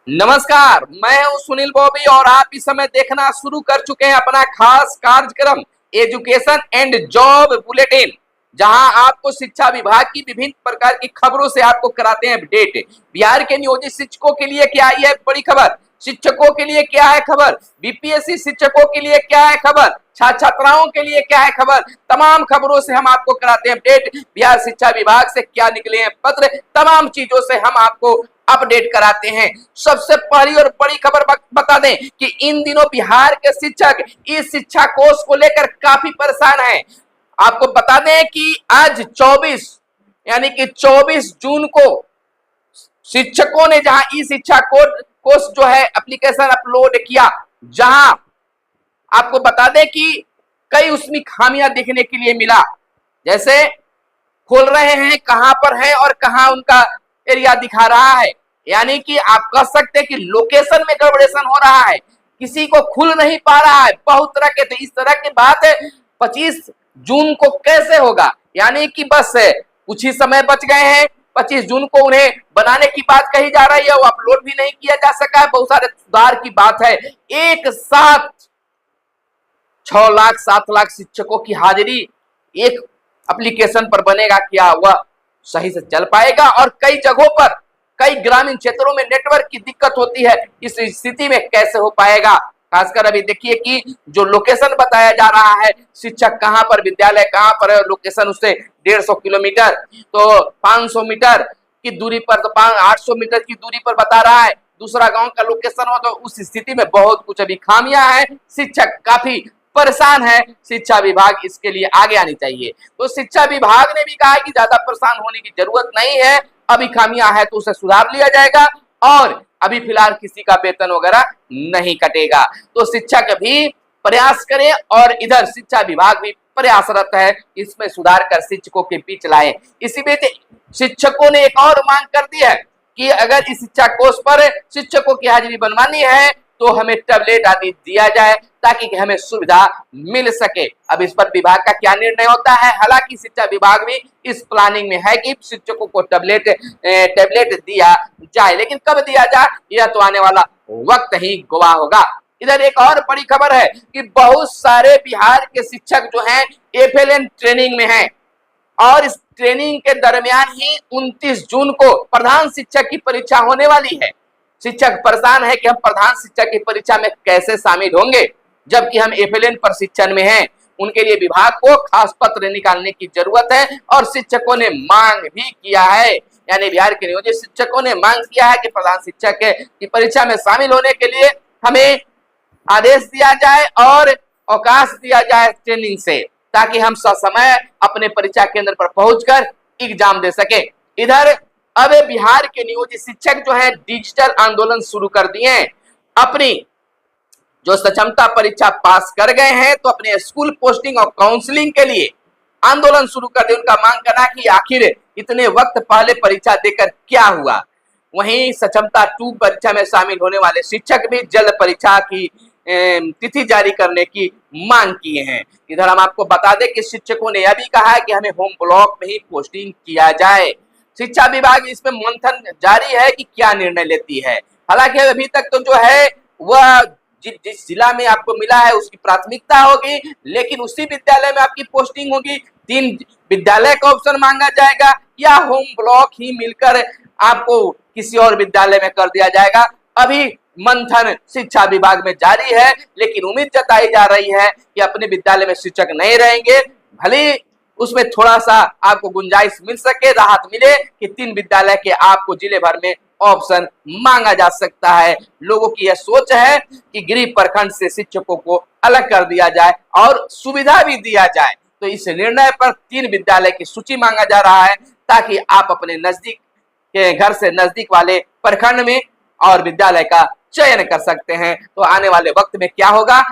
नमस्कार, मैं हूं सुनील बॉबी और आप इस समय देखना शुरू कर चुके हैं अपना खास कार्यक्रम एजुकेशन एंड जॉब बुलेटिन, जहां आपको शिक्षा विभाग की विभिन्न प्रकार की खबरों से आपको कराते हैं अपडेट। बिहार के नियोजित शिक्षकों के लिए क्या आई है बड़ी खबर, शिक्षकों के लिए क्या है खबर, बीपीएससी शिक्षकों के लिए क्या है खबर, छात्र छात्राओं के लिए क्या है खबर, तमाम खबरों से हम आपको कराते हैं अपडेट। बिहार शिक्षा विभाग से क्या निकले हैं पत्र, तमाम चीजों से हम आपको अपडेट कराते हैं। सबसे पहली और बड़ी खबर बता दें कि इन दिनों बिहार के शिक्षक इस शिक्षा कोष को लेकर काफी परेशान हैं। आपको बता दें कि आज 24 यानी कि 24 जून को शिक्षकों ने जहां ई शिक्षा कोर्स जो है एप्लीकेशन अपलोड किया, जहां आपको बता दें कि कई उसमें खामियां देखने के लिए मिला। जैसे खोल रहे हैं कहां पर है और कहां उनका एरिया दिखा रहा है, यानी कि आप कह सकते हैं कि लोकेशन में गड़बड़ेशन हो रहा है, किसी को खुल नहीं पा रहा है बहुत तरह के। तो इस तरह की बात है 25 जून को कैसे होगा, यानी कि बस कुछ ही समय बच गए हैं। 25 जून को उन्हें बनाने की बात कही जा रही है, वो अपलोड भी नहीं किया जा सका है, बहुत सारे सुधार की बात है। एक साथ 6 लाख 7 लाख शिक्षकों की हाजिरी एक एप्लीकेशन पर बनेगा, क्या वह सही से चल पाएगा? और कई जगहों पर, कई ग्रामीण क्षेत्रों में नेटवर्क की दिक्कत होती है, इस स्थिति में कैसे हो पाएगा? खासकर अभी देखिए कि जो लोकेशन बताया जा रहा है, शिक्षक कहां पर, विद्यालय कहां पर है, लोकेशन उससे 150 किलोमीटर तो 500 मीटर की दूरी पर, तो 800 मीटर की दूरी पर बता रहा है। दूसरा गांव का लोकेशन हो तो उस स्थिति में बहुत कुछ अभी खामियां हैं, शिक्षक काफी परेशान है। शिक्षा विभाग इसके लिए आगे आनी चाहिए। तो शिक्षा विभाग ने भी कहा कि ज्यादा परेशान होने की जरूरत नहीं है, अभी खामियां है तो उसे सुधार लिया जाएगा और अभी फिलहाल किसी का वेतन वगैरह नहीं कटेगा। तो शिक्षक भी प्रयास करें और इधर शिक्षा विभाग भी प्रयासरत है, इसमें सुधार कर शिक्षकों के बीच लाए। इसी बीच शिक्षकों ने एक और मांग कर दी है कि अगर इस शिक्षा कोष पर शिक्षकों की हाजिरी बनवानी है तो हमें टैबलेट आदि दिया जाए ताकि हमें सुविधा मिल सके। अब इस पर विभाग का क्या निर्णय होता है, हालांकि शिक्षा विभाग भी इस प्लानिंग में है कि शिक्षकों को टैबलेट दिया जाए, लेकिन कब दिया जाए यह तो आने वाला वक्त ही गवाह होगा। इधर एक और बड़ी खबर है कि बहुत सारे बिहार के शिक्षक जो हैं एफएलएन ट्रेनिंग में हैं और इस ट्रेनिंग के दरमियान ही 29 जून को प्रधान शिक्षक की परीक्षा होने वाली है। शिक्षक परेशान है कि हम प्रधान शिक्षक की परीक्षा में कैसे शामिल होंगे जबकि हम एफएलएन प्रशिक्षण में हैं। उनके लिए विभाग को खास पत्र निकालने की जरूरत है और शिक्षकों ने मांग भी किया है, यानी बिहार के नियोजित शिक्षकों ने मांग किया है कि प्रधान शिक्षक की परीक्षा में शामिल होने के लिए हमें आदेश दिया जाए और अवकाश दिया जाए ट्रेनिंग से, ताकि हम ससमय अपने परीक्षा केंद्र पर पहुंचकर एग्जाम दे सके। इधर अब बिहार के नियोजित शिक्षक जो है डिजिटल आंदोलन शुरू कर दिए हैं। अपनी जो सक्षमता परीक्षा पास कर गए हैं तो अपने स्कूल पोस्टिंग और काउंसलिंग के लिए आंदोलन शुरू कर दिए। उनका मांग करना कि आखिर इतने वक्त पहले परीक्षा देकर क्या हुआ। वहीं सक्षमता 2 परीक्षा में शामिल होने वाले शिक्षक भी जल्द परीक्षा की तिथि जारी करने की मांग किए हैं। इधर हम आपको बता दें कि शिक्षकों ने यह भी कहा है कि हमें होम ब्लॉक में ही पोस्टिंग किया जाए। शिक्षा विभाग इसमें मंथन जारी है कि क्या निर्णय लेती है। हालांकि अभी तक तो जो है वह जिस जिला में आपको मिला है उसकी प्राथमिकता होगी, लेकिन उसी विद्यालय में आपकी पोस्टिंग होगी। 3 विद्यालय का ऑप्शन मांगा जाएगा या होम ब्लॉक ही मिलकर आपको किसी और विद्यालय में कर दिया जाएगा। अभी मंथन शिक्षा विभाग में जारी है, लेकिन उम्मीद जताई जा रही है कि अपने विद्यालय में शिक्षक नहीं रहेंगे, भले उसमें थोड़ा सा आपको गुंजाइश मिल सके, राहत मिले कि 3 विद्यालय के आपको जिले भर में ऑप्शन मांगा जा सकता है। लोगों की यह सोच है कि गृह प्रखंड से शिक्षकों को अलग कर दिया जाए और सुविधा भी दिया जाए। तो इस निर्णय पर 3 विद्यालय की सूची मांगा जा रहा है ताकि आप अपने नजदीक के घर से नजदीक वाले प्रखंड में और विद्यालय का चयन कर सकते हैं। तो आने वाले वक्त में क्या होगा,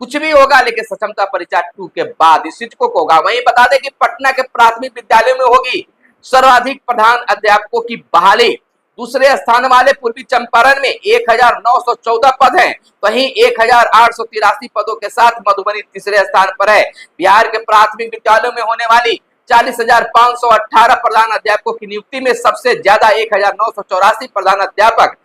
कुछ भी होगा, लेकिन सक्षमता परीक्षा 2 के बाद इस शिक्षकों को होगा। वहीं बता दें कि पटना के प्राथमिक विद्यालय में होगी सर्वाधिक प्रधान अध्यापकों की बहाली। दूसरे स्थान वाले पूर्वी चंपारण में 1914 पद हैं, वहीं 1883 पदों के साथ मधुबनी तीसरे स्थान पर है। बिहार के प्राथमिक विद्यालयों में होने वाली 40,518 प्रधान अध्यापकों की नियुक्ति में सबसे ज्यादा 1984 प्रधान अध्यापक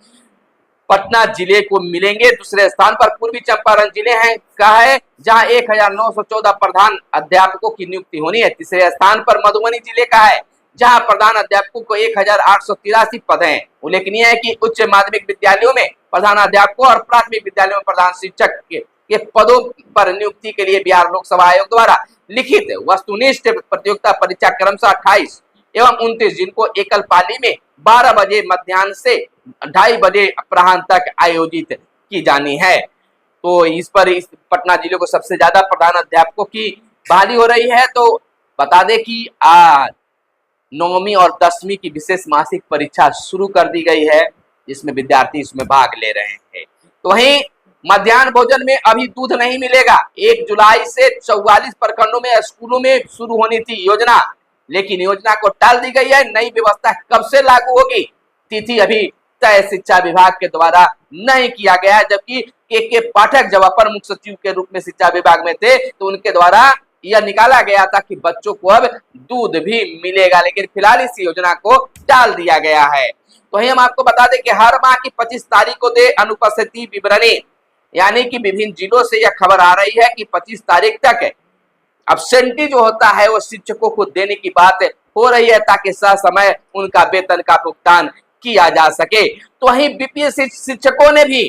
पटना जिले को मिलेंगे। दूसरे स्थान पर पूर्वी चंपारण जिले हैं का है, जहां 1914 प्रधान अध्यापकों की नियुक्ति होनी है। तीसरे स्थान पर मधुबनी जिले का है, जहां प्रधान अध्यापकों को 1883 पद हैं। उल्लेखनीय है कि उच्च माध्यमिक विद्यालयों में प्रधान अध्यापकों और प्राथमिक विद्यालयों में प्रधान शिक्षक के पदों पर नियुक्ति के लिए बिहार लोक सेवा आयोग द्वारा लिखित वस्तुनिष्ठ प्रतियोगिता परीक्षा क्रमशः 28 एवं 29 जिनको एकल पाली में 12 बजे मध्याह्न से 2:30 बजे अपराह्न तक आयोजित की जानी है। तो इस पटना जिले को सबसे ज्यादा प्रधान अध्यापकों की बहाली हो रही है। तो बता दें कि आज 9वीं और 10वीं की विशेष मासिक परीक्षा शुरू कर दी गई है, जिसमें विद्यार्थी इसमें भाग ले रहे हैं। तो वहीं मध्याह्न भोजन में अभी दूध नहीं मिलेगा। 1 जुलाई से 44 प्रखंडों में स्कूलों में शुरू होनी थी योजना, लेकिन योजना को टाल दी गई है। नई व्यवस्था कब से लागू होगी, तिथि अभी तय शिक्षा विभाग के द्वारा नहीं किया गया है। जबकि के पाठक जब अपर मुख्य सचिव के रूप में शिक्षा विभाग में थे, तो उनके द्वारा यह निकाला गया था कि बच्चों को अब दूध भी मिलेगा, लेकिन फिलहाल इस योजना को टाल दिया गया है। तो वही हम आपको बता दें कि हर माह की 25 तारीख को दे अनुपस्थिति विवरणी, यानी कि विभिन्न जिलों से यह खबर आ रही है कि 25 तारीख तक अब्सेंटी जो होता है वो शिक्षकों को देने की बात हो रही है, ताकि समय उनका वेतन का भुगतान किया जा सके। तो वहीं बीपीएससी शिक्षकों ने भी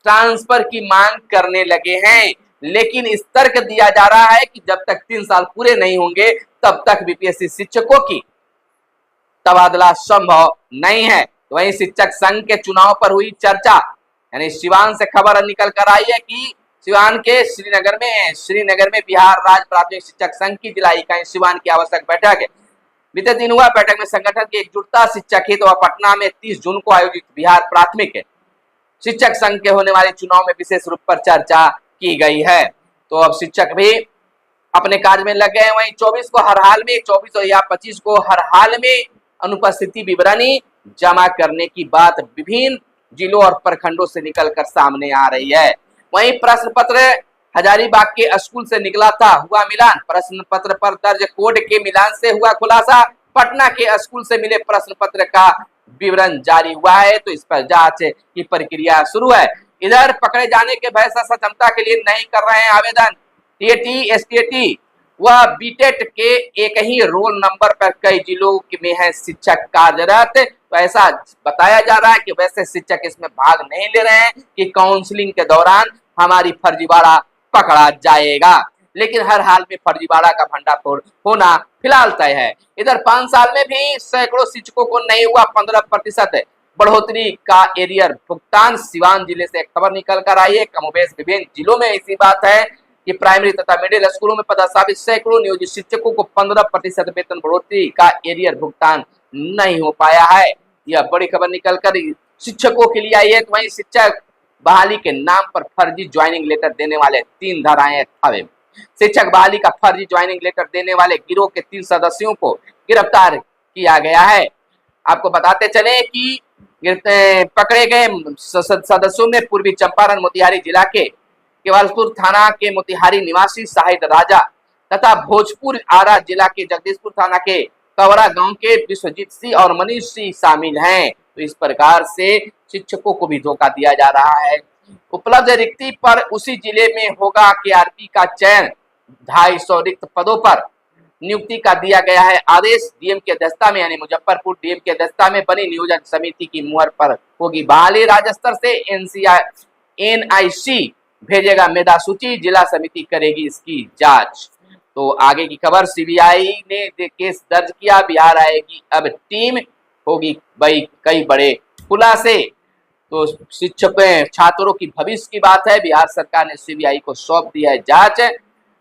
ट्रांसफर की मांग करने लगे हैं, लेकिन इस तर्क दिया जा रहा है कि जब तक 3 साल पूरे नहीं होंगे तब तक बीपीएससी शिक्षकों की तबादला संभव नहीं है। तो वहीं शिक्षक संघ के चुनाव पर हुई चर्चा, यानी सिवान से खबर निकल कर आई है कि सिवान के श्रीनगर में बिहार राज्य प्राथमिक शिक्षक संघ की जिला इकाई सिवान की आवश्यक बैठक बीते दिन हुआ। बैठक में संगठन की एकजुटता शिक्षक हित व पटना में 30 जून को आयोजित बिहार प्राथमिक शिक्षक संघ के होने वाले चुनाव में विशेष रूप पर चर्चा की गई है। तो अब शिक्षक भी अपने कार्य में लग गए हैं। वहीं 24 को हर हाल में 24 या 25 को हर हाल में अनुपस्थिति विवरणी जमा करने की बात विभिन्न जिलों और प्रखंडों से निकलकर सामने आ रही है। वहीं प्रश्न पत्र हजारीबाग के स्कूल से निकला था, हुआ मिलान। प्रश्न पत्र पर दर्ज कोड के मिलान से हुआ खुलासा। पटना के स्कूल से मिले प्रश्न पत्र का विवरण जारी हुआ है, तो इस पर जांच की प्रक्रिया शुरू है। इधर पकड़े जाने के भय से क्षमता के लिए नहीं कर रहे हैं आवेदन। टीएटी, एसटीएटी व बीटेट के एक ही रोल नंबर पर कई जिलों में है शिक्षक कार्यरत। तो ऐसा बताया जा रहा है कि वैसे शिक्षक इसमें भाग नहीं ले रहे हैं कि काउंसलिंग के दौरान हमारी फर्जीवाड़ा पकड़ा जाएगा, लेकिन हर हाल में फर्जीवाड़ा का भंडाफोड़ होना फिलहाल तय है। इधर 5 साल में भी सैकड़ों शिक्षकों को नहीं हुआ 15% बढ़ोतरी का एरियर भुगतान। सिवान जिले से खबर निकल कर आई है। कमोबेश विभिन्न जिलों में ऐसी बात है कि प्राइमरी तथा मिडिल स्कूलों में पदस्थापित सैकड़ों नियोजित शिक्षकों को 15% वेतन बढ़ोतरी का एरियर भुगतान नहीं हो पाया है। यह बड़ी खबर निकल कर शिक्षकों के लिए आई है। तो वहीं शिक्षक बहाली के नाम पर फर्जी ज्वाइनिंग लेटर देने वाले 3 धाराएं थावे। शिक्षक बहाली का फर्जी ज्वाइनिंग लेटर देने वाले गिरोह के 3 सदस्यों को गिरफ्तार किया गया है। आपको बताते चले कि पकड़े गए सदस्यों में पूर्वी चंपारण मोतिहारी जिला के केवलपुर थाना के मोतिहारी निवासी शाहिद राजा तथा भोजपुर आरा जिला के जगदीशपुर थाना के कवरा गांव के विश्वजीत सिंह और मनीष सिंह शामिल हैं। तो इस प्रकार से शिक्षकों को भी धोखा दिया जा रहा है। उपलब्ध रिक्ति पर उसी जिले में होगा केआरपी का चयन। 250 रिक्त पदों पर नियुक्ति का दिया गया है आदेश। डीएम की अध्यक्षता में, यानी मुजफ्फरपुर डीएम की अध्यक्षता में बनी नियोजन समिति की मुहर पर होगी बहाली। राज्य स्तर से एनआईसी भेजेगा मेधा सूची, जिला समिति करेगी इसकी जांच। तो आगे की खबर, सीबीआई ने केस दर्ज किया, बिहार आएगी अब टीम, होगी कई बड़े खुलासे। तो शिक्षकों छात्रों की भविष्य की बात है। बिहार सरकार ने सीबीआई को सौंप दिया है जांच।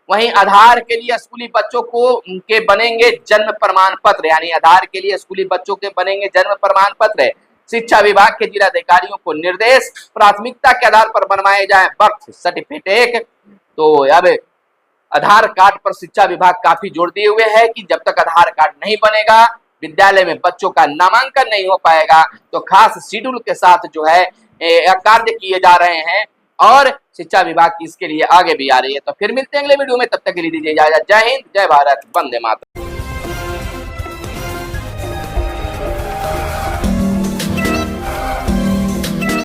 वहीं आधार के लिए स्कूली बच्चों को उनके बनेंगे जन्म प्रमाण पत्र, यानी आधार के लिए स्कूली बच्चों के बनेंगे जन्म प्रमाण पत्र। शिक्षा विभाग के जिलाधिकारियों को निर्देश, प्राथमिकता के आधार पर बनवाए जाए बर्थ सर्टिफिकेट। तो अब आधार कार्ड पर शिक्षा विभाग काफी जोर दिए हुए है कि जब तक आधार कार्ड नहीं बनेगा, विद्यालय में बच्चों का नामांकन नहीं हो पाएगा। तो खास शेड्यूल के साथ जो है कार्य किए जा रहे हैं और शिक्षा विभाग की इसके लिए आगे भी आ रही है। तो फिर मिलते हैं अगले वीडियो में, तब तक के लिए दीजिए इजाजत। जय हिंद, जय भारत, वंदे मातरम।